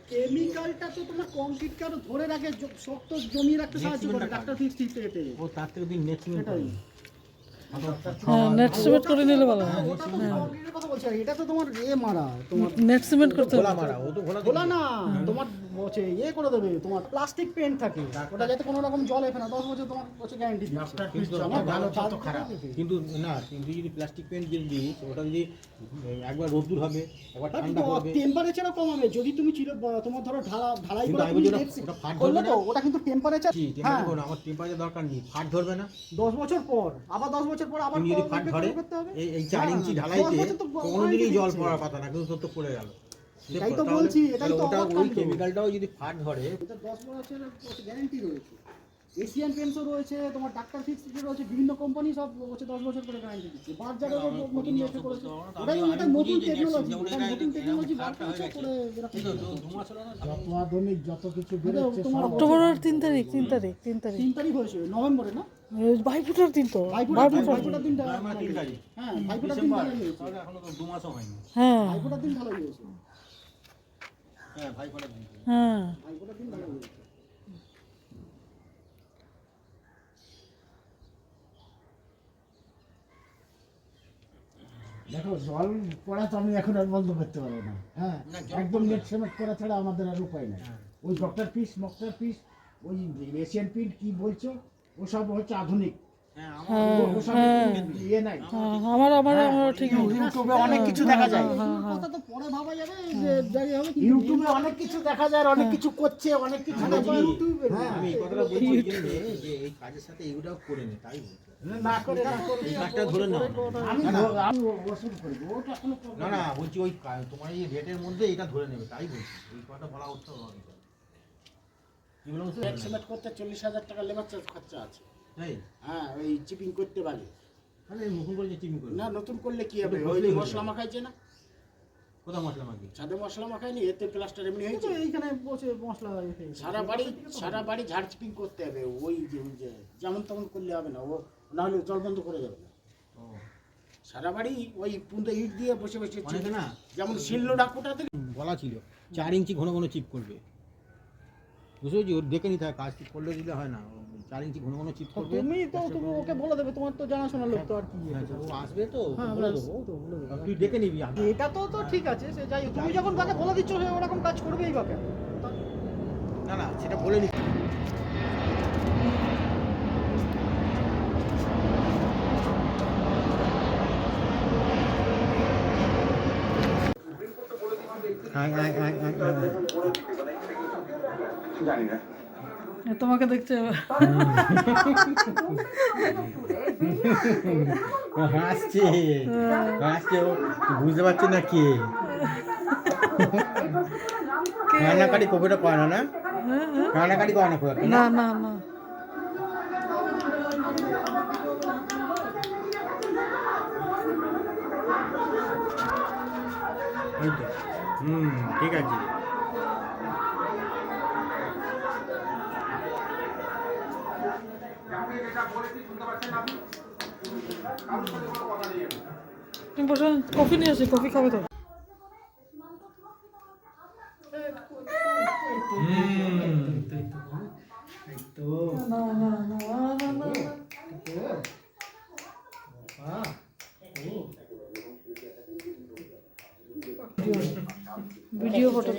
কেমিক্যালটা তো তোমার কংক্রিটকে আরো ধরে রাখে, শক্ত জমিয়ে রাখতে সাহায্য করে। ডাক্তার ফিক্স ঠিক থেকে ও তার থেকে দিন নেক্সট মিনিট নেট সিমেন্ট করে নিলে ভালো হয়। ওটা তো কংক্রিটের কথা বলছি, এটা তো তোমার মারা, তোমার নেট সিমেন্ট করতে খোলা মারা, ও তো খোলা না, তোমার হচ্ছে করে দেবে, তোমার প্লাস্টিক পেন্ট থাকে, ওটা যাতে কোনো রকম জল এফে না, 10 বছর তোমার হচ্ছে গ্যারান্টি দিচ্ছে। কিন্তু না, কিন্তু যদি প্লাস্টিক পেন্ট দিয়ে দিস, ওটা যদি একবার রোদ্দুর হবে, একবার ঠান্ডা হবে, টেম্পারেচারও কমাবে। যদি তুমি তোমার ধরো ঢালাই করে ওটা ফাট ধরবে না, ওটা কিন্তু টেম্পারেচার, হ্যাঁ আমার টেম্পারেচার দরকার নেই, ফাট ধরবে না। 10 বছর পর আবার 10 বছর পর আবার যদি ফাট ধরে, এই 4 ইঞ্চি ঢালাইতে কোনোদিনই জল পড়ার কথা না, কিন্তু তোর তো পড়ে গেল। এটাই তো বলছি, এটাই তো ওই কেমিক্যালটাও যদি ফাট ধরে, এটা 10 বছরের গ্যারান্টি রয়েছে। এশিয়ান পেন্টসও রয়েছে, তোমার ডাক্তার ফিক্স রয়েছে, বিভিন্ন কোম্পানি সব হচ্ছে 10 বছর করে গ্যারান্টি দিচ্ছে। বাজারে নতুন ইয়ে করেছে, ওটাই এটা নতুন টেকনোলজি, নতুন টেকনোলজি বার করেছে করে এরকম। যত আধুনিক যত কিছু বেরোচ্ছে, তোমার অক্টোবরের 3 তারিখ হয়েছে নভেম্বরে না, ভাইফোঁটার দিন তো, ভাইফোঁটার দিনটা, হ্যাঁ ভাইফোঁটার দিন ভালো হয়েছে, এখনো তো 2 মাসও হয়নি। হ্যাঁ ভাইফোঁটার দিন ভালো হয়েছে, হ্যাঁ ভাইফোঁটার দিন, হ্যাঁ ভাইফোঁটার দিন ভালো হয়েছে। দেখো জল পড়া তো আমি এখন আর বন্ধ করতে পারবো না, হ্যাঁ একদম নেট সিমেন্ট করা ছাড়া আমাদের আর উপায় নেই। ওই ডক্টর পিস ওই এশিয়ান পেন্ট কি বলছো, ওসব হচ্ছে আধুনিক, ইউটিউবে অনেক কিছু দেখা যায়, ইউটিউবে অনেক কিছু দেখা যায়, অনেক কিছু করছে, অনেক কিছু। আমি কথাটা বলছি যে এই কাজের সাথে এগুলোও করে নে, তাই না করে এই কাজটা ধরে নাও। আমি ওষুধ করবো, ওটা কোনো না না বলছি ওই তোমার এই রেটের মধ্যে এটা ধরে নেবে, তাই বলছি। এই কথা বলা হচ্ছে কি বলবো, এক্সিমেট করতে 40,000 টাকা লেবার চার্জ খরচা আছে। তাই হ্যাঁ, ওই চিপিং করতে পারে মানে নতুন করে যে চিমি করে না, নতুন করলে কি হবে, ওই মশলা মাখাইছে না, কোথা মশলা মাখি, সাদা মশলা মাখায়নি, এতে প্লাস্টার এমনি হয়েছে। এইখানে বসে মশলা সারা বাড়ি ঝাড় চিপিং করতে হবে, ওই যে যেমন তেমন করলে হবে না, ও নাহলে জল বন্ধ করে যাবে না। ও সারা বাড়ি ওই পুঁতে ইট দিয়ে বসে অনেকে না, যেমন শিল্লো ডাকুটাতে বলা ছিল 4 ইঞ্চি ঘন ঘন চিপ করবে, বুঝতে পেরেছি। ওর দেখে নিতে হয়, কাজ করলে দিলে হয় না, 4 ইঞ্চি ঘন ঘন চিপ করবে। তুমি ওকে বলে দেবে, তোমার তো জানাশোনা লোক তো, আর কি ও আসবে তো, হ্যাঁ, বলে দেবো, তুই দেখে নিবি। এটা তো ঠিক আছে, সে যাই হোক, তুমি যখন তাকে বলে দিচ্ছ, সে ওরকম কাজ করবেই বা কেন? না না সেটা বলে নি, তোমাকে দেখতে হবে। হাসছে বুঝতে পারছি না কে কান্নাকাটি কবিটা করে না, না কান্নাকাটি করে না, না না না ঠিক আছে। তুমি বসে কফি নিয়ে আসি, কফি খাবে তো? না না না না ভিডিও ফটো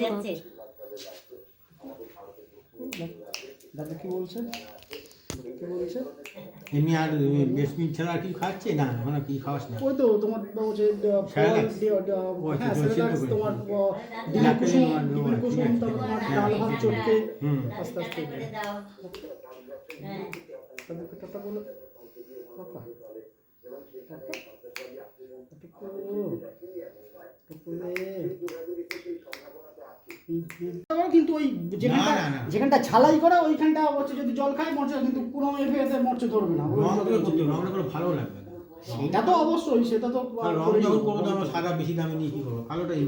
দাদা কি বলছেন? এমনি আর বেসমিন ছাড়া আর কি খাচ্ছে না, মানে কি খাওয়াস না? ওই তো তোমার হচ্ছে তোমার কুসুম, তারপর ডাল ভাত চটকে আস্তে আস্তে বলো কিন্তু ওই যেখানটা ছালাই করা ওইখানটা হচ্ছে যদি জল খায় মরচে, কিন্তু কোনো এফে মরচে ধরবে না, ভালো লাগবে সেটা তো অবশ্যই, সেটা তো সাদা বেশি দামে নিয়ে কি করবো, কালোটাই